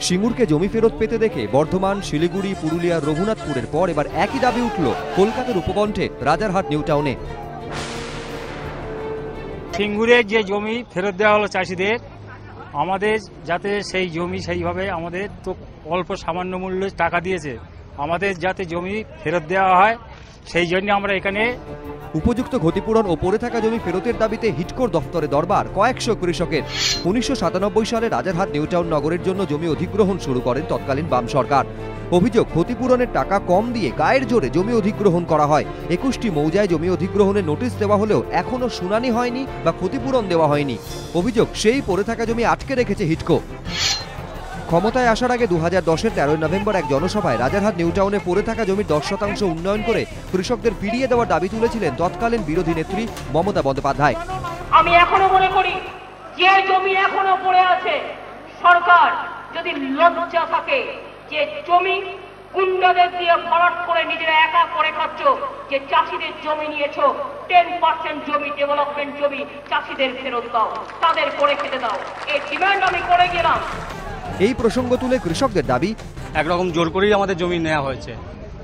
সিঙ্গুরকে জমি ফেরত পেতে দেখে বর্ধমান, শিলিগুড়ি, পুরুলিয়া, রঘুনাথপুরের পর এবার একই দাবি উঠল কলকাতার উপকণ্ঠে রাজারহাট নিউ টাউনে। সিঙ্গুরের যে জমি ফেরত দেওয়া হলো চাষিদের, আমাদের যাতে সেই জমি সেইভাবে, আমাদের তো অল্প সামান্য মূল্যে টাকা দিয়েছে, আমাদের যাতে জমি ফেরত দেওয়া হয় সেই জন্য আমরা এখানে উপযুক্ত ক্ষতিপূরণ ও পড়ে থাকা জমি ফেরতের দাবিতে হিটকোর দফতরে দরবার কয়েকশো কৃষকের। 1997 সালে রাজারহাট নিউ টাউন নগরের জন্য জমি অধিগ্রহণ শুরু করেন তৎকালীন বাম সরকার। অভিযোগ, ক্ষতিপূরণের টাকা কম দিয়ে গায়ের জোরে জমি অধিগ্রহণ করা হয়। 21টি মৌজায় জমি অধিগ্রহণের নোটিশ দেওয়া হলেও এখনো শুনানি হয়নি বা ক্ষতিপূরণ দেওয়া হয়নি। অভিযোগ, সেই পড়ে থাকা জমি আটকে রেখেছে হিটকো। ক্ষমতায় আসার আগে 2010-এর 13 নভেম্বর এক জনসভায় রাজারহাট নিউ টাউনে পড়ে থাকা জমির 10% উন্নয়ন করে কৃষকদের ফিরিয়ে দেওয়ার দাবি তুলেছিলেন তৎকালীন বিরোধী নেত্রী মমতা বন্দ্যোপাধ্যায়। আমি এখনো মনে করি যে জমি এখনো পড়ে আছে, সরকার যদি লজ্জা থাকে যে জমি গুন্ডাদের দিয়ে ভরাট করে নিজেরা একা করে খাচ্ছ, যে চাষিদের জমি নিয়েছো, 10% জমি ডেভেলপমেন্ট জমি চাষিদের ফেরত দাও, তাদের করে খেতে দাও, এই ডিমান্ড আমি করে গেলাম। এই প্রসঙ্গ তুলে কৃষকদের দাবি, একরকম জোর করেই আমাদের জমি নেওয়া হয়েছে,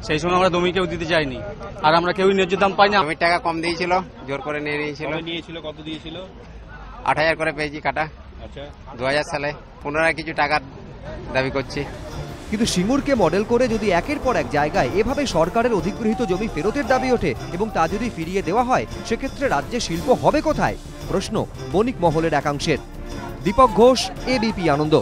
সেই সময় আমরা জমি কেউ দিতে চাইনি, আর আমরা কেউই ন্যায্য দাম পাই না। জমির টাকা কম দিয়েছিল, জোর করে নিয়েছিল। কত দিয়েছিল? 8,000 করে পেয়েছি কাটা। আচ্ছা, 2000 সালে পুনরায় কিছু টাকার দাবি করছি। কিন্তু সিঙ্গুরকে মডেল করে যদি একের পর এক জায়গায় এভাবে সরকারের অধিগৃহীত জমি ফেরতের দাবি ওঠে এবং তা যদি ফিরিয়ে দেওয়া হয়, সেক্ষেত্রে রাজ্যে শিল্প হবে কোথায়? প্রশ্ন বণিক মহলের একাংশের। দীপক ঘোষ, এবিপি আনন্দ।